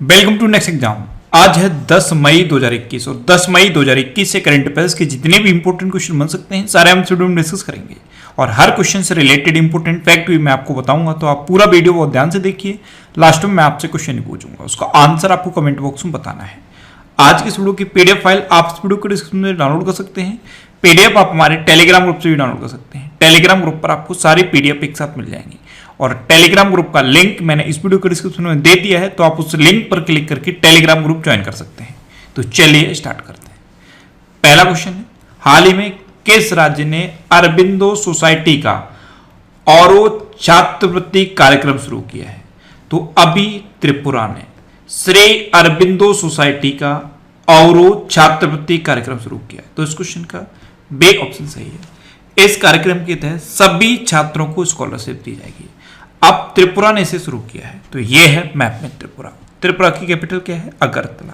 Welcome to next exam. आज है 10 मई 2021 और 10 मई 2021 से करंट अफेयर्स के जितने भी इंपॉर्टेंट क्वेश्चन बन सकते हैं सारे हम इस वीडियो में डिस्कस करेंगे और हर क्वेश्चन से रिलेटेड इंपॉर्टेंट फैक्ट भी मैं आपको बताऊंगा, तो आप पूरा वीडियो बहुत ध्यान से देखिए। लास्ट में मैं आपसे क्वेश्चन नहीं पूछूंगा, उसका आंसर आपको कमेंट बॉक्स में बताना है। आज की इस वीडियो की पीडीएफ फाइल आप इस वीडियो के डिस्क्रिप्शन में डाउनलोड कर सकते हैं। पीडीएफ आप हमारे टेलीग्राम ग्रुप से भी डाउनलोड कर सकते हैं। टेलीग्राम ग्रुप पर आपको सारी पीडीएफ एक साथ मिल जाएंगी और टेलीग्राम ग्रुप का लिंक मैंने इस वीडियो के डिस्क्रिप्शन में दे दिया है, तो आप उस लिंक पर क्लिक करके टेलीग्राम ग्रुप ज्वाइन कर सकते हैं। तो चलिए स्टार्ट करते हैं। पहला क्वेश्चन है, हाल ही में किस राज्य ने अरबिंदो सोसाइटी का औरो छात्रवृत्ति कार्यक्रम शुरू किया है? तो अभी त्रिपुरा ने श्री अरबिंदो सोसाइटी का औरो छात्रवृत्ति कार्यक्रम शुरू किया। तो इस क्वेश्चन का बी ऑप्शन सही है। इस कार्यक्रम के तहत सभी छात्रों को स्कॉलरशिप दी जाएगी। अब त्रिपुरा ने इसे शुरू किया है, तो यह है मैप में त्रिपुरा। त्रिपुरा की कैपिटल क्या है? अगरतला।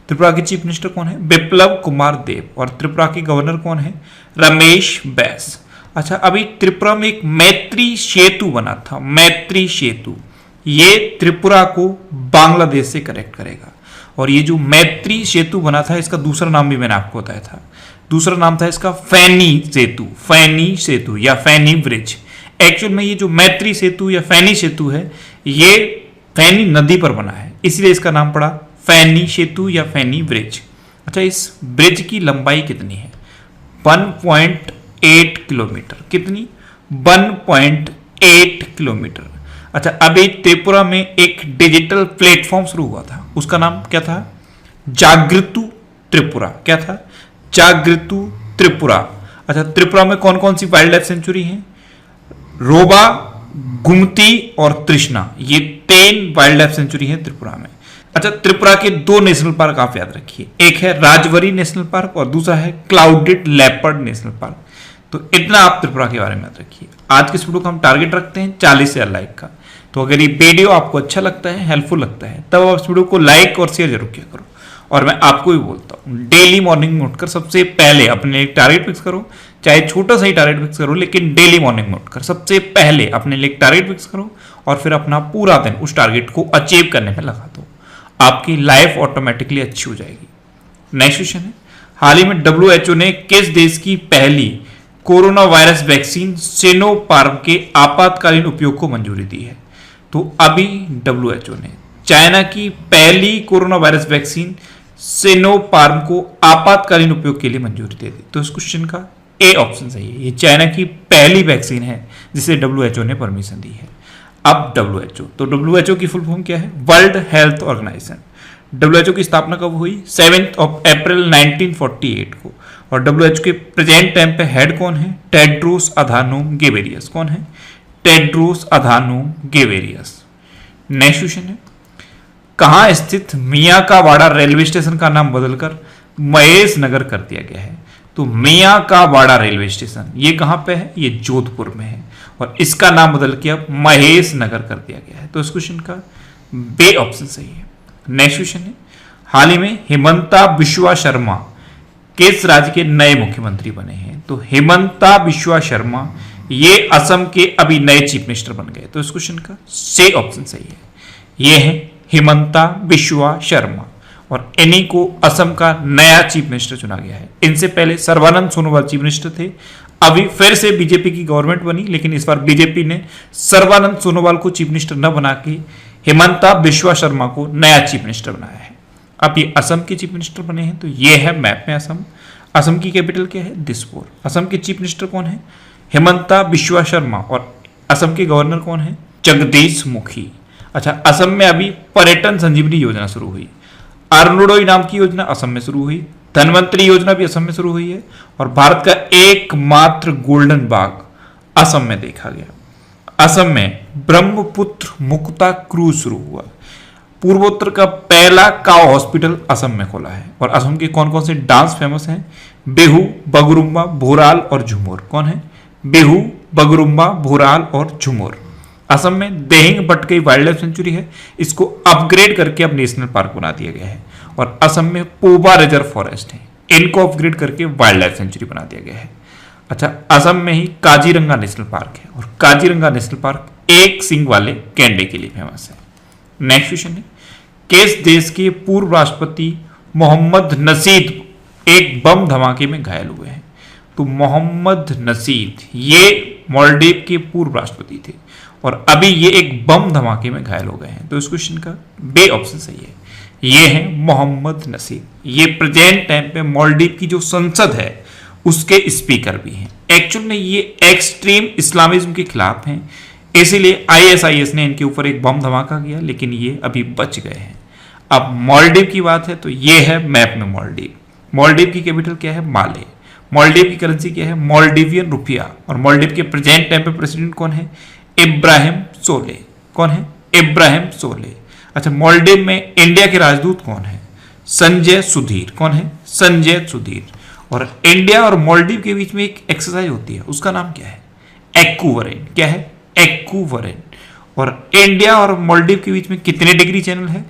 त्रिपुरा के चीफ मिनिस्टर कौन है? बिप्लब कुमार देव। और त्रिपुरा के गवर्नर कौन है? रमेश बैस। अच्छा, अभी त्रिपुरा में एक मैत्री सेतु बना था, मैत्री सेतु। ये त्रिपुरा को बांग्लादेश से कनेक्ट करेगा। और ये जो मैत्री सेतु बना था, इसका दूसरा नाम भी मैंने आपको बताया था। दूसरा नाम था इसका फैनी सेतु, फैनी सेतु या फैनी ब्रिज। एक्चुअल में ये जो मैत्री सेतु या फैनी सेतु है, ये फैनी नदी पर बना है, इसलिए इसका नाम पड़ा फैनी सेतु या फैनी ब्रिज। अच्छा, इस ब्रिज की लंबाई कितनी है? 1.8 किलोमीटर। कितनी? 1.8 किलोमीटर। अच्छा, अभी त्रिपुरा में एक डिजिटल प्लेटफॉर्म शुरू हुआ था, उसका नाम क्या था? जागृतु त्रिपुरा। क्या था? जागृतु त्रिपुरा। अच्छा, त्रिपुरा में कौन कौन सी वाइल्ड लाइफ सेंचुरी है? रोबा, गुमती और तृष्णा, ये 3 वाइल्ड लाइफ सेंचुरी है त्रिपुरा में। अच्छा, त्रिपुरा के 2 नेशनल पार्क आप याद रखिए, एक है राजवरी नेशनल पार्क और दूसरा है क्लाउडेड लेपर्ड नेशनल पार्क। तो इतना आप त्रिपुरा के बारे में याद रखिए। आज के इस वीडियो का हम टारगेट रखते हैं 40,000 लाइक का। तो अगर ये वीडियो आपको अच्छा लगता है, हेल्पफुल लगता है, तब आप इस वीडियो को लाइक और शेयर जरूर किया करो। और मैं आपको भी बोलता हूँ, डेली मॉर्निंग में उठकर सबसे पहले अपने लिए टारगेट फिक्स करो, चाहे छोटा सा ही टारगेट फिक्स करो, लेकिन डेली मॉर्निंग में उठकर सबसे पहले अपने लिए टारगेट फिक्स करो और फिर अपना पूरा दिन उस टारगेट को अचीव करने में लगा दो। आपकी लाइफ ऑटोमेटिकली अच्छी हो जाएगी। नेक्स्ट क्वेश्चन है, हाल ही में WHO ने किस देश की पहली कोरोना वायरस वैक्सीन सिनोफार्म के आपातकालीन उपयोग को मंजूरी दी है? तो अभी WHO ने चाइना की पहली कोरोना वायरस वैक्सीन सिनोफार्म को आपातकालीन उपयोग के लिए मंजूरी दे दी। तो इस क्वेश्चन का ए ऑप्शन सही है। ये चाइना की पहली वैक्सीन है जिसे WHO ने परमिशन दी है। अब WHO, तो WHO की फुल फॉर्म क्या है? World health organisation. WHO की स्थापना कब हुई? 7 अप्रैल 1948 को। और WHO के प्रेजेंट टाइम पे हेड कौन है? Tedros Adhanom Ghebreyesus. कौन है? Tedros Adhanom Ghebreyesus. Next question है, कहां स्थित मियाकावाड़ा रेलवे स्टेशन का नाम बदलकर महेश नगर कर दिया गया है? तो मियाकावाड़ा रेलवे स्टेशन ये कहां पे है? ये जोधपुर में है और इसका नाम बदल के अब महेश नगर कर दिया गया है। तो इस क्वेश्चन का बी ऑप्शन सही है। नेक्स्ट क्वेश्चन है, हाल ही में हिमंता बिश्वा शर्मा किस राज्य के नए मुख्यमंत्री बने हैं? तो हिमंता बिश्वा शर्मा ये असम के अभी नए चीफ मिनिस्टर बन गए। तो इस क्वेश्चन का सी ऑप्शन सही है। ये है हिमंता बिश्वा शर्मा और इन्हीं को असम का नया चीफ मिनिस्टर चुना गया है। इनसे पहले सर्बानंद सोनोवाल चीफ मिनिस्टर थे। अभी फिर से बीजेपी की गवर्नमेंट बनी, लेकिन इस बार बीजेपी ने सर्बानंद सोनोवाल को चीफ मिनिस्टर न बना के हिमंता बिश्वा शर्मा को नया चीफ मिनिस्टर बनाया है। अब ये असम के चीफ मिनिस्टर बने हैं। तो ये है मैप में असम। असम की कैपिटल क्या है? दिसपुर। असम के चीफ मिनिस्टर कौन है? हिमंता बिश्वा शर्मा। और असम के गवर्नर कौन है? जगदीश मुखी। अच्छा, असम में अभी पर्यटन संजीवनी योजना शुरू हुई। अरुणोदय नाम की योजना असम में शुरू हुई। धनवंतरी योजना भी असम में शुरू हुई है और भारत का एकमात्र गोल्डन बाग असम में देखा गया। असम में ब्रह्मपुत्र मुक्ता क्रूज शुरू हुआ। पूर्वोत्तर का पहला काव हॉस्पिटल असम में खोला है। और असम के कौन कौन से डांस फेमस हैं? बिहू, बगरुम्बा, भोराल और झूमर। कौन है? बिहू, बगरुम्बा, भोराल और झूमर। असम में देहिंग बटकई वाइल्ड लाइफ सेंचुरी है, इसको अपग्रेड करके अब नेशनल पार्क बना दिया गया है। और असम में पोबा रिजर्व फॉरेस्ट है, इनको अपग्रेड करके वाइल्ड लाइफ सेंचुरी बना दिया गया है। अच्छा, असम में ही काजीरंगा नेशनल पार्क है और काजीरंगा नेशनल पार्क एक सींग वाले गैंडे के लिए फेमस है। नेक्स्ट क्वेश्चन है, किस देश के पूर्व राष्ट्रपति मोहम्मद नशीद एक बम धमाके में घायल हुए हैं? तो मोहम्मद नशीद ये मालदीव के पूर्व राष्ट्रपति थे और अभी ये एक बम धमाके में घायल हो गए हैं। तो इस क्वेश्चन का बे ऑप्शन सही है। ये है मोहम्मद नशीद। ये प्रेजेंट टाइम पे मालदीव की जो संसद है उसके स्पीकर भी हैं। एक्चुअल में ये एक्सट्रीम इस्लामिज्म के खिलाफ हैं, इसीलिए ISIS ने इनके ऊपर एक बम धमाका किया, लेकिन ये अभी बच गए हैं। अब मालदीव की बात है तो ये है मैप में मालदीव। मालदीव की कैपिटल क्या है? माले। मालदीव की करेंसी क्या है? मालदीवियन रुपया। और मालदीव के प्रेजेंट टाइम पे प्रेसिडेंट कौन है? इब्राहिम सोले। कौन है? इब्राहिम सोले। अच्छा, मालदीव में इंडिया के राजदूत कौन है? संजय सुधीर। कौन है? संजय सुधीर। और इंडिया और मालदीव के बीच में एक एक्सरसाइज होती है, उसका नाम क्या है? एक्वाटोरियन। क्या है? एक्वाटोरियन। और इंडिया और मालदीव के बीच में कितने डिग्री चैनल है?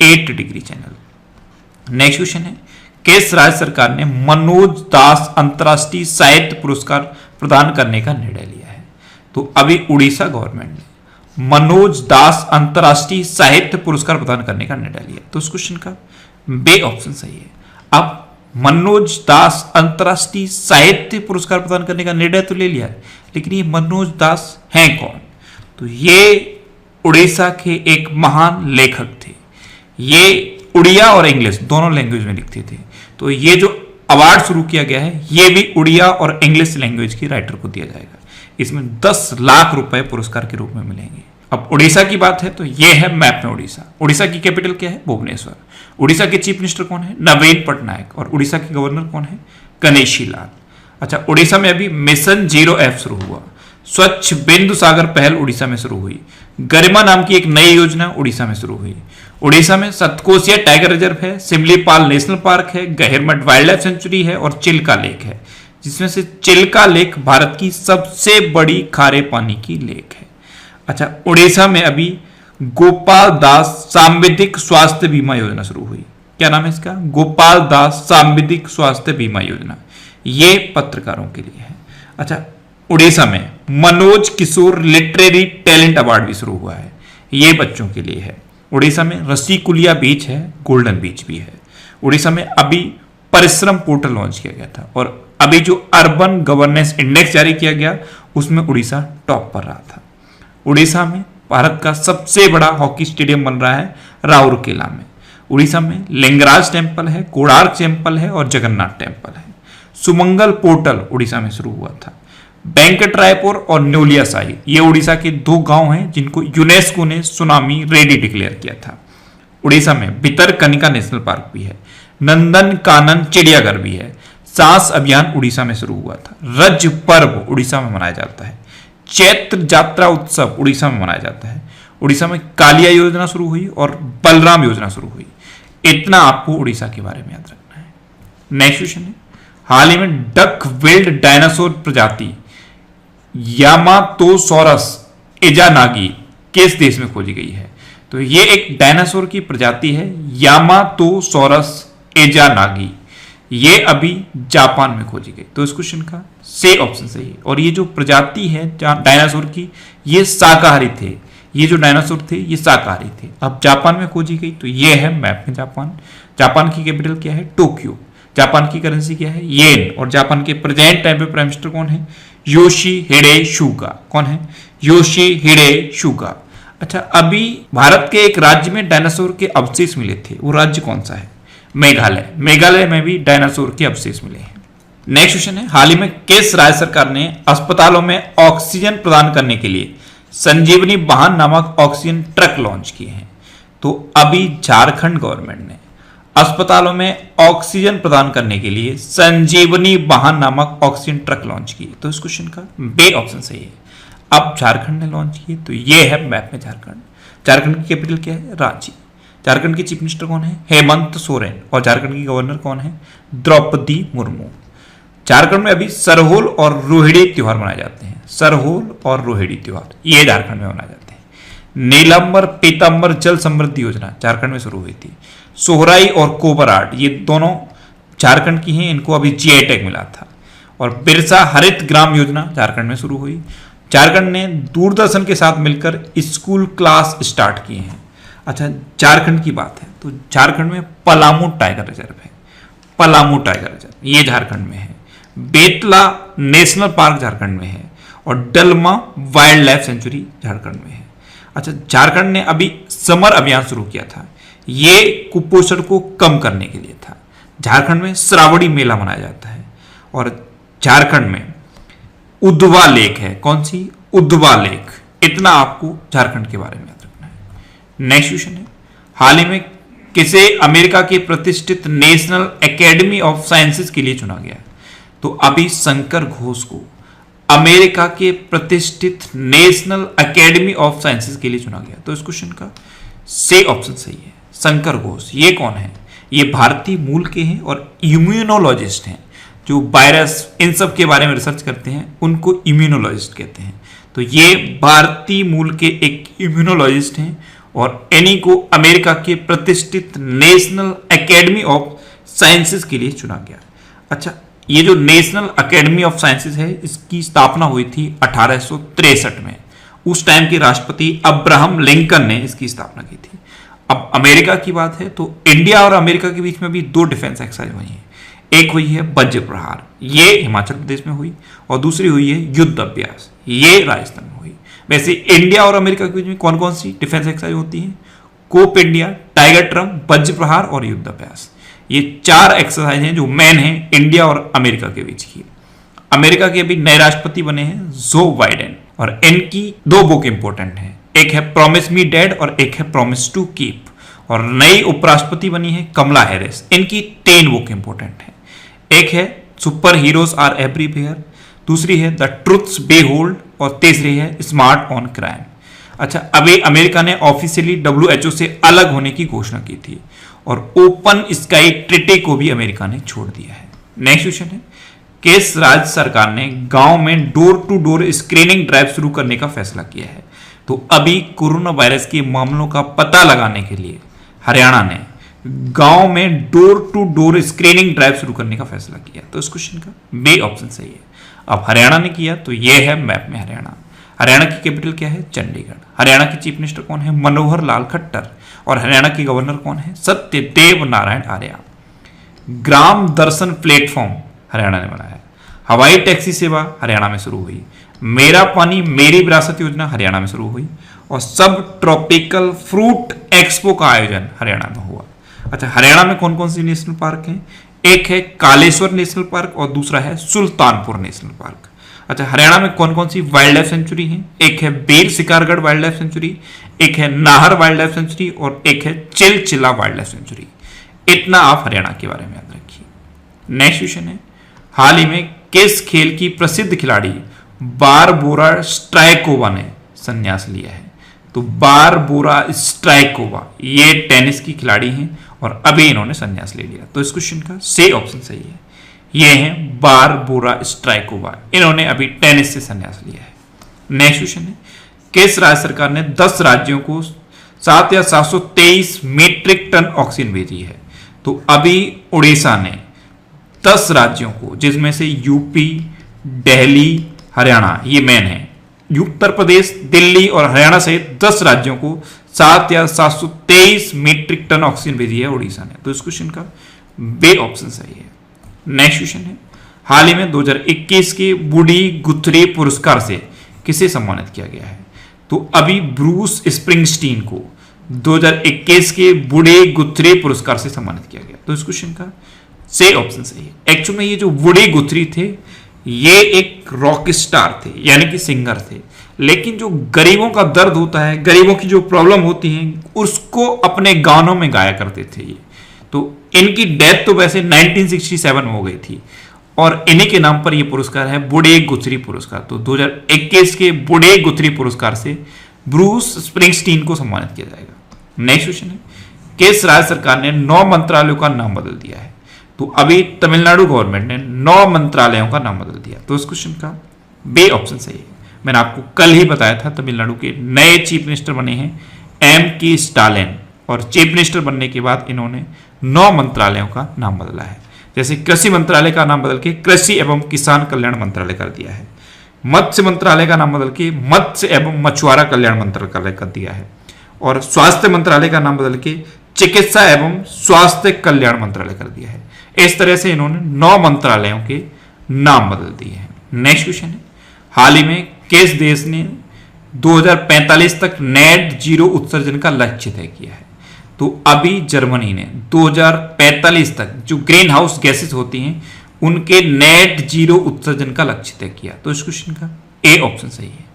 8 डिग्री चैनल। नेक्स्ट क्वेश्चन है, किस राज्य सरकार ने मनोज दास अंतर्राष्ट्रीय साहित्य पुरस्कार प्रदान करने का निर्णय लिया है? तो अभी उड़ीसा गवर्नमेंट ने मनोज दास अंतर्राष्ट्रीय साहित्य पुरस्कार प्रदान करने का निर्णय लिया। तो उस क्वेश्चन का बे ऑप्शन सही है। अब मनोज दास अंतर्राष्ट्रीय साहित्य पुरस्कार प्रदान करने का निर्णय तो ले लिया है, लेकिन ये मनोज दास हैं कौन? तो ये उड़ीसा के एक महान लेखक थे। ये उड़िया और इंग्लिश दोनों लैंग्वेज में लिखते थे। तो ये जो अवार्ड शुरू किया गया है ये भी उड़िया और इंग्लिश लैंग्वेज के राइटर को दिया जाएगा। इसमें 10 लाख रुपए पुरस्कार के रूप में मिलेंगे। अब उड़ीसा की बात है तो ये है मैप में उड़ीसा। उड़ीसा की कैपिटल क्या है? भुवनेश्वर। उड़ीसा के चीफ मिनिस्टर कौन है? नवीन पटनायक। और उड़ीसा के गवर्नर कौन है? गणेशी लाल। अच्छा, उड़ीसा में अभी मिशन 0F शुरू हुआ। स्वच्छ बिंदु सागर पहल उड़ीसा में शुरू हुई। गरिमा नाम की एक नई योजना उड़ीसा में शुरू हुई। उड़ीसा में सतकोसिया टाइगर रिजर्व है, सिमलीपाल नेशनल पार्क है, गहिरमठ वाइल्ड लाइफ सेंचुरी है और चिल्का लेक है, जिसमें से चिल्का लेक भारत की सबसे बड़ी खारे पानी की लेक है। अच्छा, उड़ीसा में अभी गोपाल दास सांविधिक स्वास्थ्य बीमा योजना शुरू हुई। क्या नाम है इसका? गोपाल दास सांविधिक स्वास्थ्य बीमा योजना। ये पत्रकारों के लिए है। अच्छा, उड़ीसा में मनोज किशोर लिटरेरी टैलेंट अवार्ड भी शुरू हुआ है, ये बच्चों के लिए है। उड़ीसा में रसीकुलिया बीच है, गोल्डन बीच भी है। उड़ीसा में अभी परिश्रम पोर्टल लॉन्च किया गया था और अभी जो अर्बन गवर्नेंस इंडेक्स जारी किया गया उसमें उड़ीसा टॉप पर रहा था। उड़ीसा में भारत का सबसे बड़ा हॉकी स्टेडियम बन रहा है राउरकेला में। उड़ीसा में लिंगराज टेम्पल है, कोणार्क टेम्पल है और जगन्नाथ टेम्पल है। सुमंगल पोर्टल उड़ीसा में शुरू हुआ था। वेंकटरायपुर और न्योलिया साई ये उड़ीसा के 2 गांव हैं जिनको यूनेस्को ने सुनामी रेडी डिक्लेयर किया था। उड़ीसा में भितरकनिका नेशनल पार्क भी है, नंदन कानन चिड़ियाघर भी है। सांस अभियान उड़ीसा में शुरू हुआ था। रज पर्व उड़ीसा में मनाया जाता है। चैत्र जात्रा उत्सव उड़ीसा में मनाया जाता है। उड़ीसा में कालिया योजना शुरू हुई और बलराम योजना शुरू हुई। इतना आपको उड़ीसा के बारे में याद रखना है। नेक्स्ट क्वेश्चन है, हाल ही में डक विल्ड डायनासोर प्रजाति यामातोसॉरस एजानागी किस देश में खोजी गई है? तो ये एक डायनासोर की प्रजाति है यामातोसॉरस एजानागी। ये अभी जापान में खोजी गई। तो इस क्वेश्चन का से ऑप्शन सही है। और ये जो प्रजाति है डायनासोर की ये शाकाहारी थे। ये जो डायनासोर थे ये शाकाहारी थे। अब जापान में खोजी गई तो ये है मैप में जापान। जापान की कैपिटल क्या है? टोक्यो। जापान की करेंसी क्या है? येन। और जापान के प्रेजेंट टाइम पे प्राइम मिनिस्टर कौन है? योशिहिडे सुगा। कौन है? योशिहिडे सुगा। अच्छा, अभी भारत के एक राज्य में डायनासोर के अवशेष मिले थे, वो राज्य कौन सा है? मेघालय। मेघालय में भी डायनासोर के अवशेष मिले हैं। नेक्स्ट क्वेश्चन है, हाल ही में किस राज्य सरकार ने अस्पतालों में ऑक्सीजन प्रदान करने के लिए संजीवनी वाहन नामक ऑक्सीजन ट्रक लॉन्च किए हैं? तो अभी झारखंड गवर्नमेंट ने अस्पतालों में ऑक्सीजन प्रदान करने के लिए संजीवनी वाहन नामक ऑक्सीजन ट्रक लॉन्च किए। तो इस क्वेश्चन का बे ऑप्शन सही है। अब झारखंड ने लॉन्च किए तो ये है मैप में झारखंड। झारखंड की कैपिटल क्या है? रांची। झारखंड के चीफ मिनिस्टर कौन है? हेमंत सोरेन। और झारखंड की गवर्नर कौन है? द्रौपदी मुर्मू। झारखंड में अभी सरहोल और रोहिड़ी त्योहार मनाए जाते हैं। सरहोल और रोहिड़ी त्योहार ये झारखंड में मनाए जाते हैं। नीलंबर पीतांबर जल समृद्धि योजना झारखंड में शुरू हुई थी। सोहराई और कोबराट ये दोनों झारखंड की हैं, इनको अभी जीआई टैग मिला था। और बिरसा हरित ग्राम योजना झारखंड में शुरू हुई। झारखंड ने दूरदर्शन के साथ मिलकर स्कूल क्लास स्टार्ट किए हैं। अच्छा, झारखंड की बात है तो झारखंड में पलामू टाइगर रिजर्व है, पलामू टाइगर रिजर्व ये झारखंड में है। बेतला नेशनल पार्क झारखंड में है और डलमा वाइल्ड लाइफ सेंचुरी झारखंड में है। अच्छा, झारखंड ने अभी समर अभियान शुरू किया था, ये कुपोषण को कम करने के लिए था। झारखंड में श्रावणी मेला मनाया जाता है और झारखंड में उद्धवा लेक है। कौन सी? उद्धवा लेक। इतना आपको झारखंड के बारे में याद रखना है। नेक्स्ट क्वेश्चन है, हाल ही में किसे अमेरिका के प्रतिष्ठित नेशनल एकेडमी ऑफ साइंसेज के लिए चुना गया? तो अभी शंकर घोष को अमेरिका के प्रतिष्ठित नेशनल एकेडमी ऑफ साइंसेज के लिए चुना गया। तो इस क्वेश्चन का से ऑप्शन सही है, शंकर घोष। ये कौन है? ये भारतीय मूल के हैं और इम्यूनोलॉजिस्ट हैं, जो वायरस इन सब के बारे में रिसर्च करते हैं उनको इम्यूनोलॉजिस्ट कहते हैं। तो ये भारतीय मूल के एक इम्यूनोलॉजिस्ट हैं और इन्हीं को अमेरिका के प्रतिष्ठित नेशनल एकेडमी ऑफ साइंसेज के लिए चुना गया। अच्छा, ये जो नेशनल एकेडमी ऑफ साइंसेज है इसकी स्थापना हुई थी 1863 में। उस टाइम के राष्ट्रपति अब्राहम लिंकन ने इसकी स्थापना की थी। अब अमेरिका की बात है तो इंडिया और अमेरिका के बीच में भी दो डिफेंस एक्सरसाइज हुई हैं। एक हुई है वज्र प्रहार, ये हिमाचल प्रदेश में हुई, और दूसरी हुई है युद्ध अभ्यास, ये राजस्थान में हुई। वैसे इंडिया और अमेरिका के बीच में कौन कौन सी डिफेंस एक्सरसाइज होती है? कोप इंडिया, टाइगर ट्रम्प, वज्र प्रहार और युद्ध अभ्यास। ये 4 एक्सरसाइज हैं जो मेन हैं इंडिया और अमेरिका के बीच की। अमेरिका के अभी नए राष्ट्रपति बने हैं जो बाइडेन, और इनकी 2 बुक इंपॉर्टेंट हैं, एक है प्रॉमिस मी डैड और एक है प्रॉमिस टू कीप। और नई उपराष्ट्रपति बनी है कमला हैरिस, इनकी 3 बुक इंपॉर्टेंट है। एक है सुपर हीरोज आर एवरीवेयर, दूसरी है द ट्रुथ्स बी होल्ड और तीसरी है स्मार्ट ऑन क्राइम। अच्छा, अभी अमेरिका ने ऑफिशियली WHO से अलग होने की घोषणा की थी और ओपन स्काई ट्रीटी को भी अमेरिका ने छोड़ दिया है। नेक्स्ट क्वेश्चन है, किस राज्य सरकार ने गांव में door to door screening drive शुरू करने का फैसला किया है? तो अभी कोरोना वायरस के मामलों का पता लगाने के लिए हरियाणा ने गांव में door to door screening drive शुरू करने का फैसला किया। तो इस क्वेश्चन का बी ऑप्शन सही है। अब हरियाणा ने किया तो यह है मैप में हरियाणा। हरियाणा की कैपिटल क्या है? चंडीगढ़। हरियाणा के चीफ मिनिस्टर कौन है? मनोहर लाल खट्टर। और हरियाणा के गवर्नर कौन है? सत्यदेव नारायण आर्य। ग्राम दर्शन प्लेटफॉर्म हरियाणा ने बनाया। हवाई टैक्सी सेवा हरियाणा में शुरू हुई। मेरा पानी मेरी विरासत योजना हरियाणा में शुरू हुई। और सब ट्रॉपिकल फ्रूट एक्सपो का आयोजन हरियाणा में हुआ। अच्छा, हरियाणा में कौन कौन सी नेशनल पार्क हैं? एक है कालेश्वर नेशनल पार्क और दूसरा है सुल्तानपुर नेशनल पार्क। अच्छा, हरियाणा में कौन कौन सी वाइल्ड लाइफ सेंचुरी है? एक है बीर शिकारगढ़ वाइल्ड लाइफ सेंचुरी, एक है नाहर वाइल्ड लाइफ सेंचुरी और एक है चिलचिला वाइल्ड लाइफ सेंचुरी। इतना आप हरियाणा के बारे में याद रखिए। नेक्स्ट क्वेश्चन है, हाल ही में किस खेल की प्रसिद्ध खिलाड़ी बारबोरा स्ट्राइकोवा ने संन्यास लिया है? तो बारबोरा स्ट्राइकोवा ये टेनिस की खिलाड़ी हैं और अभी इन्होंने संन्यास ले लिया। तो इस क्वेश्चन का से ऑप्शन सही है, ये हैं बारबोरा स्ट्राइकोवा, इन्होंने अभी टेनिस से संन्यास लिया है। नेक्स्ट क्वेश्चन है, किस राज्य सरकार ने 10 राज्यों को 7,723 मीट्रिक टन ऑक्सीजन भेजी है? तो अभी उड़ीसा ने 10 राज्यों को, जिसमें से यूपी, दिल्ली, हरियाणा ये मेन है, उत्तर प्रदेश, दिल्ली और हरियाणा सहित 10 राज्यों को 7,723 मीट्रिक टन ऑक्सीजन भेजी है उड़ीसा ने। तो इस क्वेश्चन का बे ऑप्शन सही है। नेक्स्ट क्वेश्चन है, हाल ही में 2021 के वुडी गुथरी पुरस्कार से किसे सम्मानित किया गया है? तो अभी ब्रूस स्प्रिंगस्टीन को 2021 के वुडी गुथरी पुरस्कार से सम्मानित किया गया। तो इस क्वेश्चन का से ऑप्शन सही है। एक्चुअली में ये जो वुडी गुथरी थे ये एक रॉक स्टार थे, यानी कि सिंगर थे, लेकिन जो गरीबों का दर्द होता है, गरीबों की जो प्रॉब्लम होती है उसको अपने गानों में गाया करते थे ये। तो इनकी डेथ तो वैसे 1967 में हो गई थी और इन्हीं के नाम पर यह पुरस्कार है बुडे गुथरी पुरस्कार। तो 2021 के बुडे गुथरी पुरस्कार से ब्रूस स्प्रिंगस्टीन को सम्मानित किया जाएगा। नेक्स्ट क्वेश्चन है, किस राज्य सरकार ने 9 मंत्रालयों का नाम बदल दिया है? तो अभी तमिलनाडु गवर्नमेंट ने 9 मंत्रालयों का नाम बदल दिया। तो इस क्वेश्चन का बे ऑप्शन सही है। मैंने आपको कल ही बताया था तमिलनाडु के नए चीफ मिनिस्टर बने हैं M.K. स्टालिन, और चीफ मिनिस्टर बनने के बाद इन्होंने 9 मंत्रालयों का नाम बदला है। जैसे कृषि मंत्रालय का नाम बदल के कृषि एवं किसान कल्याण मंत्रालय कर दिया है, मत्स्य मंत्रालय का नाम बदल के मत्स्य एवं मछुआरा कल्याण मंत्रालय कर दिया है, और स्वास्थ्य मंत्रालय का नाम बदल के चिकित्सा एवं स्वास्थ्य कल्याण मंत्रालय कर दिया है। इस तरह से इन्होंने 9 मंत्रालयों के नाम बदल दिए हैं। नेक्स्ट क्वेश्चन है, हाल ही में किस देश ने 2045 तक नेट जीरो उत्सर्जन का लक्ष्य तय किया है? तो अभी जर्मनी ने 2045 तक जो ग्रीन हाउस गैसेस होती हैं उनके नेट जीरो उत्सर्जन का लक्ष्य तय किया। तो इस क्वेश्चन का ए ऑप्शन सही है।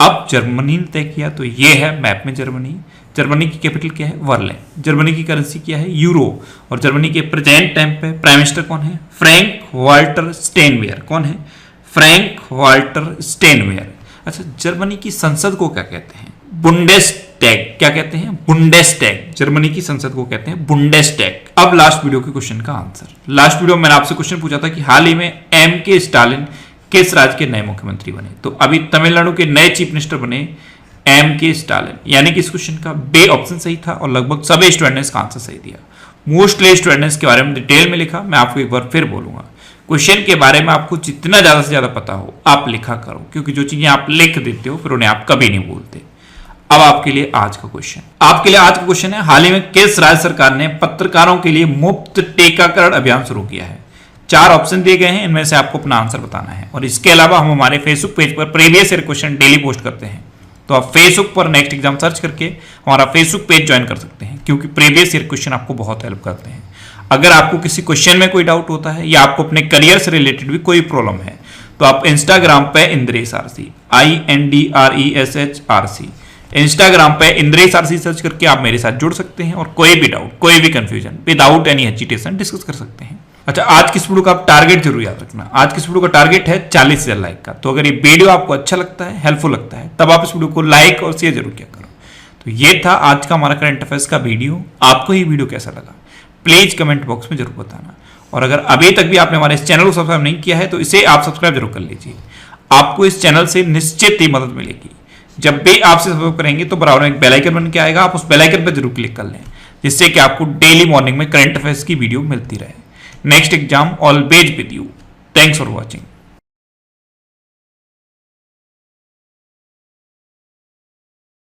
अब जर्मनी ने तय किया, तो ये है मैप में जर्मनी। जर्मनी की कैपिटल क्या है? वर्लिन। जर्मनी की करेंसी क्या है? यूरो। और जर्मनी के प्रेजेंट टाइम पे प्राइम मिनिस्टर कौन है? Frank Walter Steinmeier. कौन है? Frank Walter Steinmeier. अच्छा, जर्मनी की संसद को क्या कहते हैं? बुंडेस्टैग। क्या कहते हैं? बुंडेस्टैग। जर्मनी की संसद को कहते हैं बुंडेस्टैग। अब लास्ट वीडियो के क्वेश्चन का आंसर। लास्ट वीडियो में मैंने आपसे क्वेश्चन पूछा था कि हाल ही में M.K. स्टालिन किस राज्य के नए मुख्यमंत्री बने? तो अभी तमिलनाडु के नए चीफ मिनिस्टर बने M.K. स्टालिन। यानी कि इस क्वेश्चन का बे ऑप्शन सही था और लगभग सभी स्टूडेंट ने इसका आंसर सही दिया। मोस्टली स्टूडेंट ने इसके बारे में डिटेल में लिखा। मैं आपको एक बार फिर बोलूंगा, क्वेश्चन के बारे में आपको जितना ज्यादा से ज्यादा पता हो आप लिखा करो, क्योंकि जो चीजें आप लिख देते हो फिर उन्हें आप कभी नहीं भूलते। अब आपके लिए आज का क्वेश्चन, है हाल ही में किस राज्य सरकार ने पत्रकारों के लिए मुफ्त टीकाकरण अभियान शुरू किया है? 4 ऑप्शन दिए गए हैं, इनमें से आपको अपना आंसर बताना है। और इसके अलावा हम हमारे फेसबुक पेज पर previous year question daily post करते हैं, तो आप फेसबुक पर नेक्स्ट एग्जाम सर्च करके हमारा फेसबुक पेज ज्वाइन कर सकते हैं, क्योंकि प्रीवियस ईयर क्वेश्चन आपको बहुत हेल्प करते हैं। अगर आपको किसी क्वेश्चन में कोई डाउट होता है या आपको अपने करियर से रिलेटेड भी कोई प्रॉब्लम है, तो आप इंस्टाग्राम पे इंद्रेश आरसी INDRESHRC इंस्टाग्राम पे इंद्रेश आरसी सर्च करके आप मेरे साथ जुड़ सकते हैं और कोई भी डाउट, कोई भी confusion without any hesitation discuss कर सकते हैं। अच्छा, आज की इस वीडियो का आप टारगेट जरूर याद रखना। आज की इस वीडियो का टारगेट है 40,000 लाइक का। तो अगर ये वीडियो आपको अच्छा लगता है, हेल्पफुल लगता है, तब आप इस वीडियो को लाइक और शेयर जरूर किया करो। तो ये था आज का हमारा करंट अफेयर्स का वीडियो। आपको ये वीडियो कैसा लगा प्लीज कमेंट बॉक्स में जरूर बताना। और अगर अभी तक भी आपने हमारे इस चैनल को सब्सक्राइब नहीं किया है तो इसे आप सब्सक्राइब जरूर कर लीजिए। आपको इस चैनल से निश्चित ही मदद मिलेगी। जब भी आपसे सब्सक्राइब करेंगे तो बराबर में एक बेल आइकन बन के आएगा, आप उस बेल आइकन पर जरूर क्लिक कर लें, जिससे कि आपको डेली मॉर्निंग में करंट अफेयर्स की वीडियो मिलती रहे। Next exam always with you. Thanks for watching.